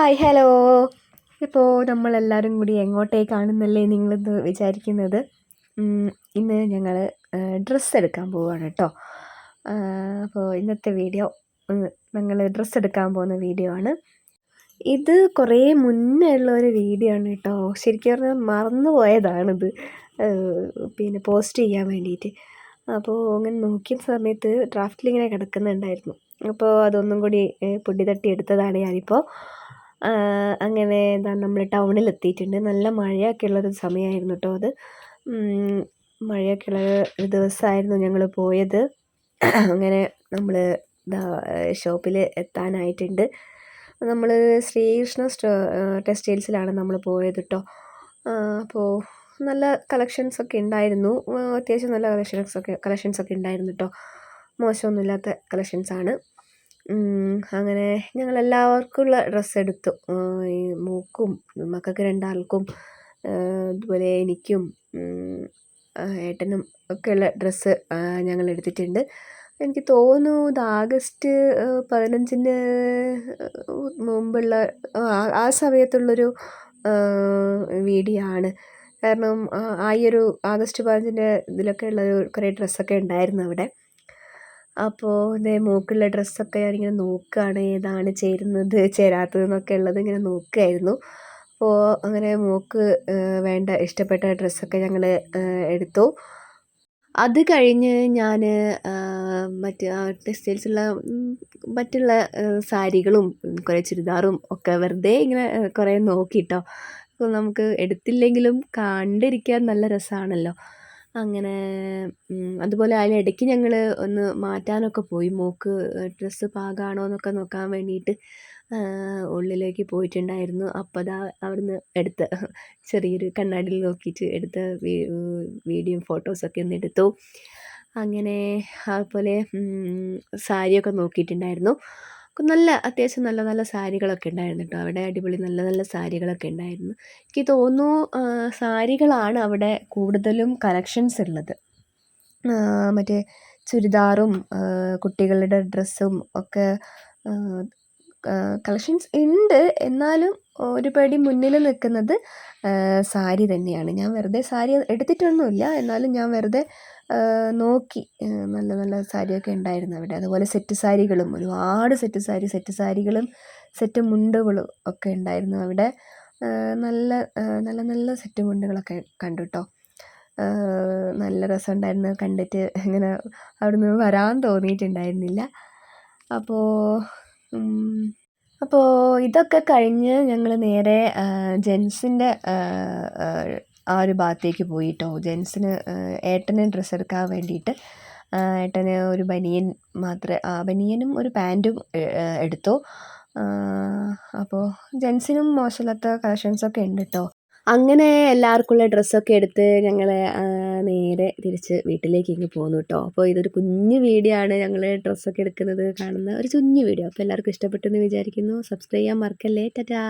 Hi hello. ഇപ്പോൾ നമ്മളെല്ലാവരും കൂടി എങ്ങോട്ടേക്കാണെന്നല്ലേ നിങ്ങളിന്ന് വിചാരിക്കുന്നത്. ഇന്ന് ഞങ്ങൾ ഡ്രസ്സ് എടുക്കാൻ പോവുകയാണ് കേട്ടോ. അപ്പോൾ ഇന്നത്തെ വീഡിയോ ഞങ്ങൾ ഡ്രസ്സ് എടുക്കാൻ പോകുന്ന വീഡിയോ ആണ്. ഇത് കുറേ മുന്നേ ഉള്ള ഒരു വീഡിയോ ആണ് കേട്ടോ. ശരിക്കും പറഞ്ഞാൽ മറന്നു പോയതാണിത് പിന്നെ പോസ്റ്റ് ചെയ്യാൻ വേണ്ടിയിട്ട്. അപ്പോൾ അങ്ങനെ നോക്കിയ സമയത്ത് ഡ്രാഫ്റ്റിലിങ്ങനെ കിടക്കുന്നുണ്ടായിരുന്നു. അപ്പോൾ അതൊന്നും കൂടി പൊടി തട്ടി എടുത്തതാണ് ഞാനിപ്പോൾ. അങ്ങനെ എന്താ നമ്മൾ ടൗണിലെത്തിയിട്ടുണ്ട്. നല്ല മഴയൊക്കെ ഉള്ളൊരു സമയമായിരുന്നു കേട്ടോ അത്. മഴയൊക്കെ ഉള്ള ഒരു ദിവസമായിരുന്നു ഞങ്ങൾ പോയത്. അങ്ങനെ നമ്മൾ ഷോപ്പിൽ എത്താനായിട്ടുണ്ട്. നമ്മൾ ശ്രീകൃഷ്ണ ടെക്സ്റ്റൈൽസിലാണ് നമ്മൾ പോയത് കേട്ടോ. അപ്പോൾ നല്ല കളക്ഷൻസൊക്കെ ഉണ്ടായിരുന്നു. അത്യാവശ്യം നല്ല കളക്ഷൻസൊക്കെ ഉണ്ടായിരുന്നു കേട്ടോ. മോശമൊന്നുമില്ലാത്ത കളക്ഷൻസാണ്. അങ്ങനെ ഞങ്ങളെല്ലാവർക്കുമുള്ള ഡ്രസ്സ് എടുത്തു. ഈ മോൾക്കും മക്കൾക്ക് രണ്ടാൾക്കും അതുപോലെ എനിക്കും ഏട്ടനും ഒക്കെയുള്ള ഡ്രസ്സ് ഞങ്ങൾ എടുത്തിട്ടുണ്ട്. എനിക്ക് തോന്നുന്നു ഇത് ആഗസ്റ്റ് 15-ന് മുമ്പുള്ള ആ സമയത്തുള്ളൊരു വീഡിയോ ആണ്. കാരണം ഈ ഒരു ആഗസ്റ്റ് 15-ൻ്റെ ഇതിലൊക്കെ ഉള്ള കുറേ ഡ്രസ്സൊക്കെ ഉണ്ടായിരുന്നു അവിടെ. അപ്പോൾ ഇതേ മോൾക്കുള്ള ഡ്രസ്സൊക്കെ ഞാനിങ്ങനെ നോക്കുകയാണ്, ഏതാണ് ചേരുന്നത് ചേരാത്തതെന്നൊക്കെ ഉള്ളത് ഇങ്ങനെ നോക്കുകയായിരുന്നു. അപ്പോൾ അങ്ങനെ മോൾക്ക് വേണ്ട ഇഷ്ടപ്പെട്ട ഡ്രസ്സൊക്കെ ഞങ്ങൾ എടുത്തു. അത് കഴിഞ്ഞ് ഞാൻ മറ്റ് ടെക്സ്റ്റൈൽസുള്ള മറ്റുള്ള സാരികളും കുറേ ചുരിദാറും ഒക്കെ വെറുതെ ഇങ്ങനെ കുറേ നോക്കി കേട്ടോ. അപ്പോൾ നമുക്ക് എടുത്തില്ലെങ്കിലും കണ്ടിരിക്കാൻ നല്ല രസമാണല്ലോ. അങ്ങനെ അതുപോലെ അതിനിടയ്ക്ക് ഞങ്ങൾ ഒന്ന് മാറ്റാനൊക്കെ പോയി. മോൾക്ക് ഡ്രസ്സ് പാകമാണോ എന്നൊക്കെ നോക്കാൻ വേണ്ടിയിട്ട് ഉള്ളിലേക്ക് പോയിട്ടുണ്ടായിരുന്നു. അപ്പോൾ ദാ അവിടുന്ന് എടുത്ത ചെറിയൊരു കണ്ണാടിയിൽ നോക്കിയിട്ട് എടുത്ത വീഡിയോയും ഫോട്ടോസൊക്കെ ഒന്ന് എടുത്തു. അങ്ങനെ അതുപോലെ സാരിയൊക്കെ നോക്കിയിട്ടുണ്ടായിരുന്നു. നല്ല അത്യാവശ്യം നല്ല നല്ല സാരികളൊക്കെ ഉണ്ടായിരുന്നു കേട്ടോ. അവിടെ അടിപൊളി നല്ല നല്ല സാരികളൊക്കെ ഉണ്ടായിരുന്നു. എനിക്ക് തോന്നുന്നു സാരികളാണ് അവിടെ കൂടുതലും കളക്ഷൻസ് ഉള്ളത്. മറ്റേ ചുരിദാറും കുട്ടികളുടെ ഡ്രസ്സും ഒക്കെ കളക്ഷൻസ് ഉണ്ട്. എന്നാലും ഒരു പടി മുന്നിൽ നിൽക്കുന്നത് സാരി തന്നെയാണ്. ഞാൻ വെറുതെ സാരി എടുത്തിട്ടൊന്നുമില്ല, എന്നാലും ഞാൻ വെറുതെ നോക്കി. നല്ല നല്ല സാരിയൊക്കെ ഉണ്ടായിരുന്നു അവിടെ. അതുപോലെ സെറ്റ് സാരികളും ഒരുപാട് സെറ്റ് സാരികളും സെറ്റ് മുണ്ടുകളും ഒക്കെ ഉണ്ടായിരുന്നു അവിടെ. നല്ല നല്ല നല്ല സെറ്റ് മുണ്ടുകളൊക്കെ കണ്ടു കേട്ടോ. നല്ല രസമുണ്ടായിരുന്നു കണ്ടിട്ട്. ഇങ്ങനെ അവിടുന്ന് വരാൻ തോന്നിയിട്ടുണ്ടായിരുന്നില്ല. അപ്പോൾ ഇതൊക്കെ കഴിഞ്ഞ് ഞങ്ങൾ നേരെ ജെൻസിൻ്റെ ആ ഒരു ഭാഗത്തേക്ക് പോയി കേട്ടോ. ജെൻസിന് ഏട്ടന് ഡ്രസ്സ് എടുക്കാൻ വേണ്ടിയിട്ട് ഏട്ടന് ഒരു ബനിയൻ ബനിയനും ഒരു പാൻറ്റും എടുത്തു. അപ്പോൾ ജെൻസിനും മോശമില്ലാത്ത കളക്ഷൻസൊക്കെ ഉണ്ട് കേട്ടോ. അങ്ങനെ എല്ലാവർക്കുമുള്ള ഡ്രസ്സൊക്കെ എടുത്ത് ഞങ്ങൾ നേരെ തിരിച്ച് വീട്ടിലേക്ക് ഇങ്ങ് പോന്നു കേട്ടോ. അപ്പോൾ ഇതൊരു കുഞ്ഞു വീഡിയോ ആണ്, ഞങ്ങൾ ഡ്രസ്സൊക്കെ എടുക്കുന്നത് കാണുന്ന ഒരു കുഞ്ഞു വീഡിയോ. അപ്പോൾ എല്ലാവർക്കും ഇഷ്ടപ്പെട്ടെന്ന് വിചാരിക്കുന്നു. സബ്സ്ക്രൈബ് ചെയ്യാൻ മറക്കല്ലേ. ടാറ്റാ.